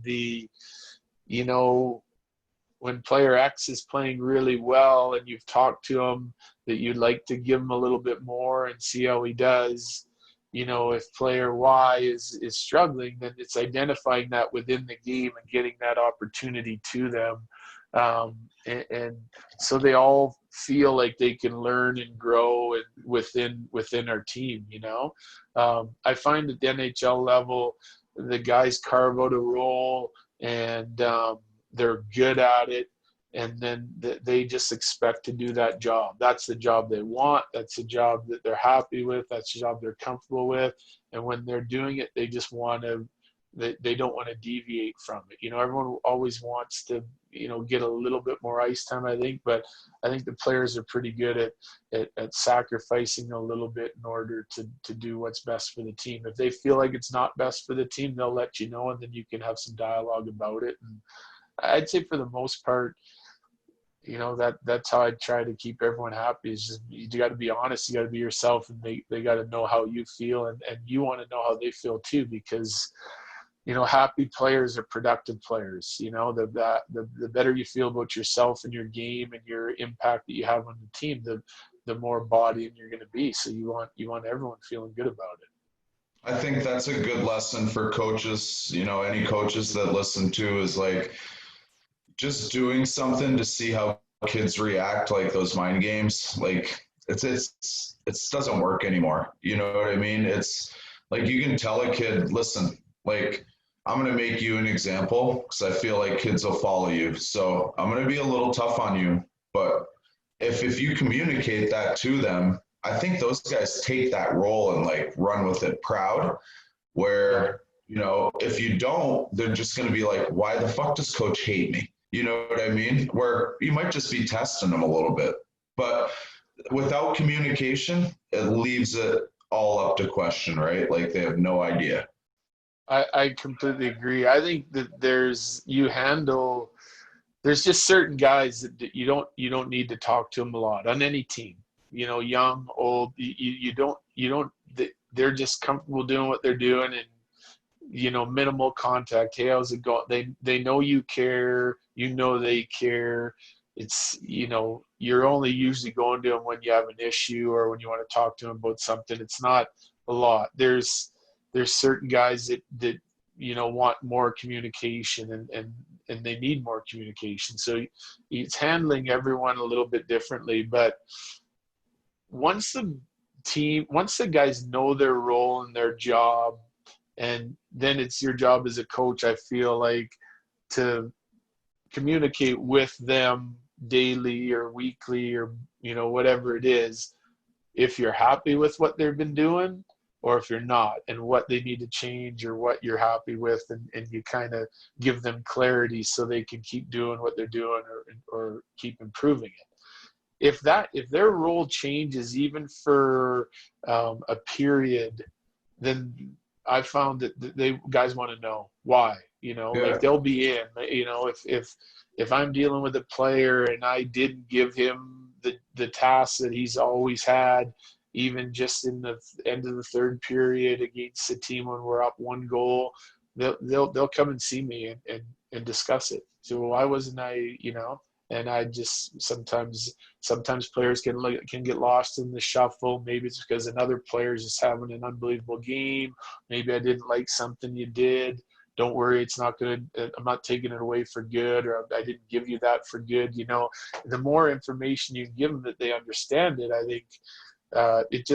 when player X is playing really well and you've talked to him, that you'd like to give him a little bit more and see how he does. If player Y is struggling, then it's identifying that within the game and getting that opportunity to them. And so they all feel like they can learn and grow within our team. I find at the NHL level, the guys carve out a role, and they're good at it, and then they just expect to do that job. That's the job they want. That's the job that they're happy with. That's the job they're comfortable with. And when they're doing it, they just want to they don't want to deviate from it. Everyone always wants to, get a little bit more ice time, I think, but I think the players are pretty good at sacrificing a little bit in order to do what's best for the team. If they feel like it's not best for the team, they'll let you know, and then you can have some dialogue about it. And I'd say for the most part, that's how I try to keep everyone happy. Is just, you got to be honest, you got to be yourself, and they got to know how you feel, and you want to know how they feel too, because happy players are productive players. The better you feel about yourself and your game and your impact that you have on the team, the more body you're going to be. So you want everyone feeling good about it. I think that's a good lesson for coaches. Any coaches that listen to is like just doing something to see how kids react, like those mind games. Like it doesn't work anymore. You know what I mean? It's like you can tell a kid, listen, like I'm going to make you an example because I feel like kids will follow you. So I'm going to be a little tough on you, but if you communicate that to them, I think those guys take that role and like run with it proud. Where, if you don't, they're just going to be like, why the fuck does coach hate me? You know what I mean? Where you might just be testing them a little bit. But without communication, it leaves it all up to question, right? Like they have no idea. I completely agree. I think that there's just certain guys that you don't need to talk to them a lot on any team. Young, old, you don't. They're just comfortable doing what they're doing, and minimal contact. Hey, how's it going? They know you care. They care. It's you're only usually going to them when you have an issue or when you want to talk to them about something. It's not a lot. There's certain guys that want more communication and they need more communication. So it's handling everyone a little bit differently. But once the guys know their role and their job, and then it's your job as a coach, I feel like, to communicate with them daily or weekly or whatever it is, if you're happy with what they've been doing or if you're not, and what they need to change or what you're happy with, and you kind of give them clarity so they can keep doing what they're doing or keep improving it. If their role changes even for a period, then I found that guys want to know why. Like they'll be in. If I'm dealing with a player and I didn't give him the task that he's always had, even just in the end of the third period against the team when we're up 1 goal, they'll come and see me and discuss it. So why wasn't I, And I just sometimes players can get lost in the shuffle. Maybe it's because another player is just having an unbelievable game. Maybe I didn't like something you did. Don't worry, it's not going to. I'm not taking it away for good, or I didn't give you that for good. The more information you give them that they understand it, I think it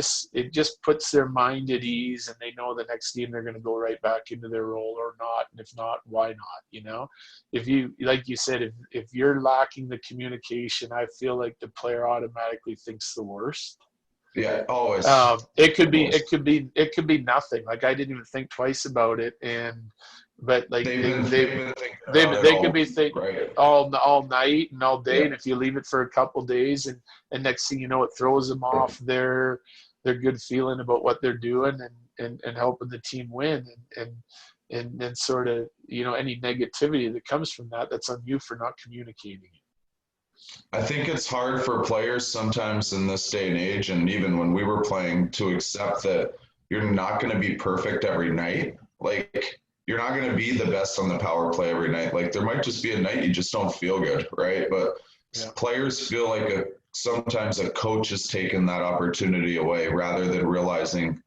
just puts their mind at ease, and they know the next game they're going to go right back into their role or not, and if not, why not? If you, like you said, if you're lacking the communication, I feel like the player automatically thinks the worst. Yeah, always. It could be nothing. Like I didn't even think twice about it, but like they could be thinking right. all night and all day, Yeah. and if you leave it for a couple days, and next thing you know, it throws them off their good feeling about what they're doing and helping the team win, and then sort of any negativity that comes from that's on you for not communicating it. I think it's hard for players sometimes in this day and age, and even when we were playing, to accept that you're not going to be perfect every night. Like, you're not going to be the best on the power play every night. Like, there might just be a night you just don't feel good, right? But players feel like sometimes a coach has taken that opportunity away rather than realizing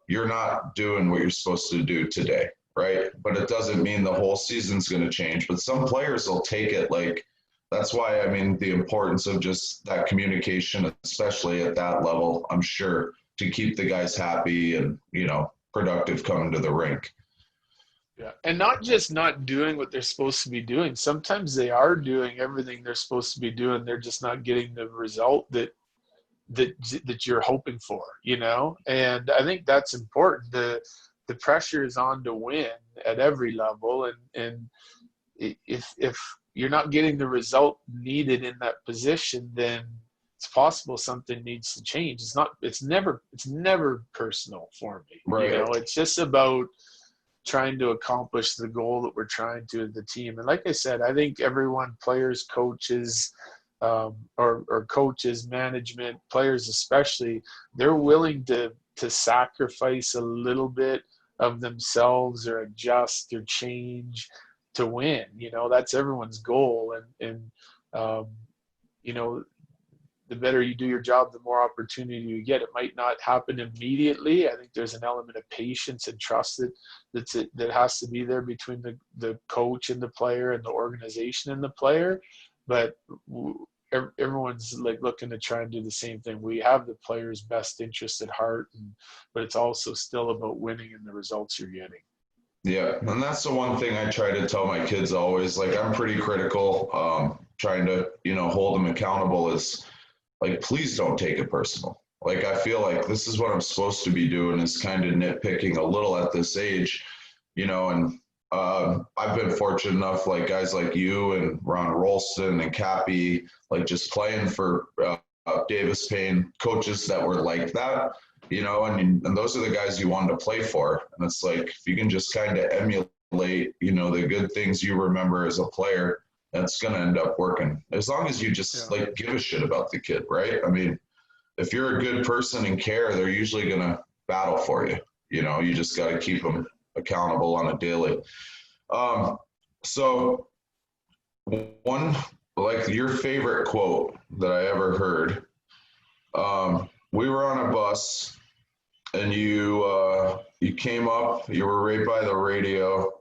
you're not doing what you're supposed to do today, right? But it doesn't mean the whole season's going to change. But some players will take it like, that's why, the importance of just that communication, especially at that level, I'm sure, to keep the guys happy and, productive coming to the rink. Yeah. And not just not doing what they're supposed to be doing. Sometimes they are doing everything they're supposed to be doing. They're just not getting the result that you're hoping for, And I think that's important. The pressure is on to win at every level. And if you're not getting the result needed in that position, then it's possible something needs to change. It's never personal for me. Right. It's just about trying to accomplish the goal that we're trying to as the team. And like I said, I think everyone, players, coaches, or coaches, management, players especially, they're willing to sacrifice a little bit of themselves or adjust or change to win. That's everyone's goal. And you know, the better you do your job, the more opportunity you get. It might not happen immediately. I think there's an element of patience and trust that has to be there between the coach and the player and the organization and the player. But everyone's like looking to try and do the same thing. We have the player's best interest at heart, but it's also still about winning and the results you're getting. Yeah, and that's the one thing I try to tell my kids always. Like, I'm pretty critical, trying to, hold them accountable is like, please don't take it personal. Like, I feel like this is what I'm supposed to be doing, is kind of nitpicking a little at this age, and I've been fortunate enough, like guys like you and Ron Rolston and Cappy, like just playing for Davis Payne, coaches that were like that, and those are the guys you wanted to play for. And it's like, if you can just kind of emulate, the good things you remember as a player, that's going to end up working. As long as you just like give a shit about the kid, right? I mean, if you're a good person and care, they're usually going to battle for you. You just got to keep them accountable on a daily. So one, like your favorite quote that I ever heard, we were on a bus and you came up, you were right by the radio,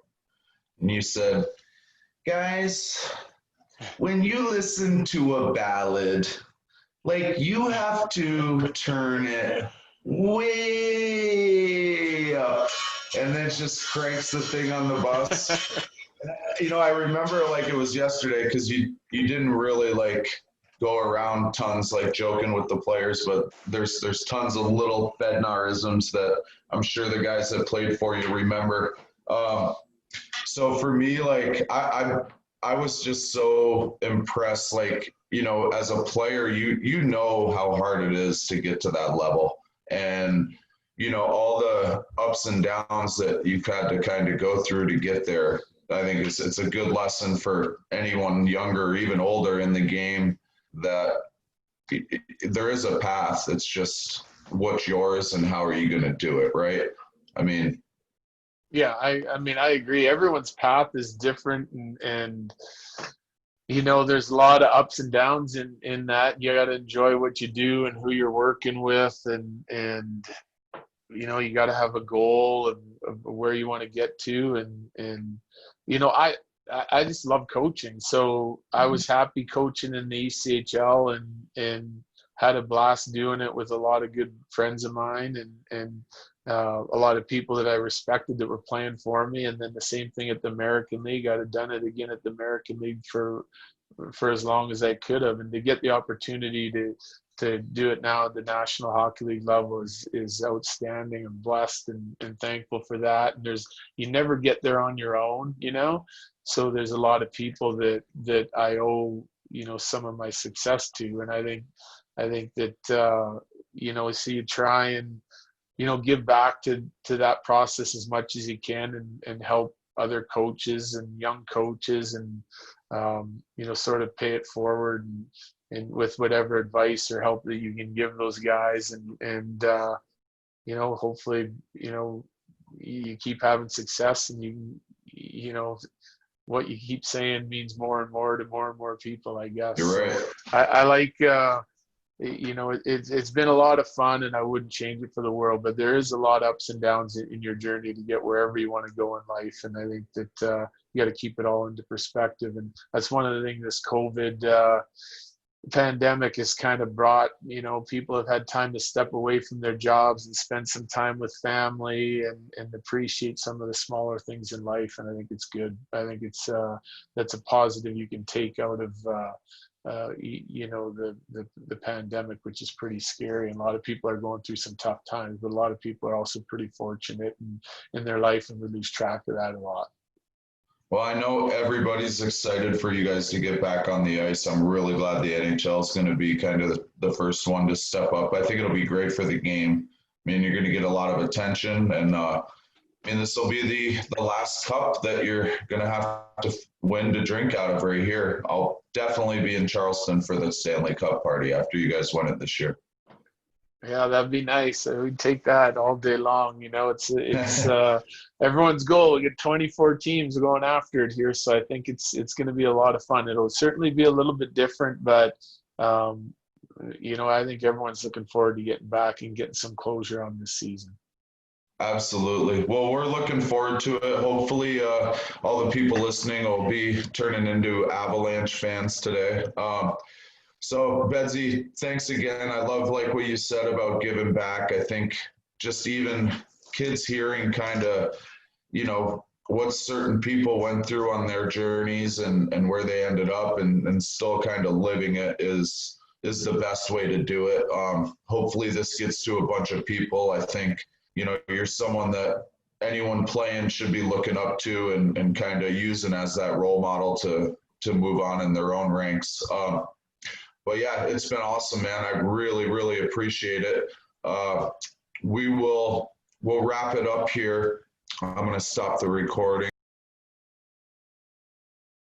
and you said, guys, when you listen to a ballad, like, you have to turn it way up, and then just cranks the thing on the bus. I remember like it was yesterday, because you didn't really like go around tons like joking with the players, but there's tons of little Bednarisms that I'm sure the guys that played for you remember. So for me, like I was just so impressed, like, as a player, you know how hard it is to get to that level, and all the ups and downs that you've had to kind of go through to get there. I think it's a good lesson for anyone younger or even older in the game, that there is a path. It's just what's yours and how are you going to do it, right? I mean, yeah, I mean, I agree. Everyone's path is different, and there's a lot of ups and downs in that. You got to enjoy what you do and who you're working with, and you got to have a goal of where you want to get to, and I just love coaching. So I was happy coaching in the ECHL and had a blast doing it with a lot of good friends of mine and a lot of people that I respected that were playing for me. And then the same thing at the American League. I'd have done it again at the American League for as long as I could have. And to get the opportunity to do it now at the National Hockey League level is outstanding. I'm blessed and thankful for that. And you never get there on your own, So there's a lot of people that I owe, some of my success to. And I think that, so you try and, give back to that process as much as you can and help other coaches and young coaches and, sort of pay it forward and with whatever advice or help that you can give those guys and hopefully, you keep having success and what you keep saying means more and more to more and more people, I guess. You're right. So I like, it's been a lot of fun, and I wouldn't change it for the world, but there is a lot of ups and downs in your journey to get wherever you want to go in life. And I think that you got to keep it all into perspective. And that's one of the things this COVID pandemic has kind of brought. People have had time to step away from their jobs and spend some time with family and appreciate some of the smaller things in life. And I think it's good. I think it's that's a positive you can take out of the pandemic, which is pretty scary. And a lot of people are going through some tough times, but a lot of people are also pretty fortunate in their life, and we lose track of that a lot. Well, I know everybody's excited for you guys to get back on the ice. I'm really glad the NHL is going to be kind of the first one to step up. I think it'll be great for the game. I mean, you're going to get a lot of attention, and this will be the last cup that you're going to have to win to drink out of right here. I'll definitely be in Charleston for the Stanley Cup party after you guys win it this year. Yeah, that'd be nice. We'd take that all day long. You know, it's everyone's goal. We get 24 teams going after it here, so I think it's going to be a lot of fun. It'll certainly be a little bit different, but um, you know, I think everyone's looking forward to getting back and getting some closure on this season. Absolutely. Well, we're looking forward to it. Hopefully, all the people listening will be turning into Avalanche fans today. So, Bedsy, thanks again. I love like what you said about giving back. I think just even kids hearing kind of, what certain people went through on their journeys and where they ended up and still kind of living it is the best way to do it. Hopefully this gets to a bunch of people. I think, you're someone that anyone playing should be looking up to and kind of using as that role model to move on in their own ranks. But yeah, it's been awesome, man. I really, really appreciate it. We'll wrap it up here. I'm going to stop the recording.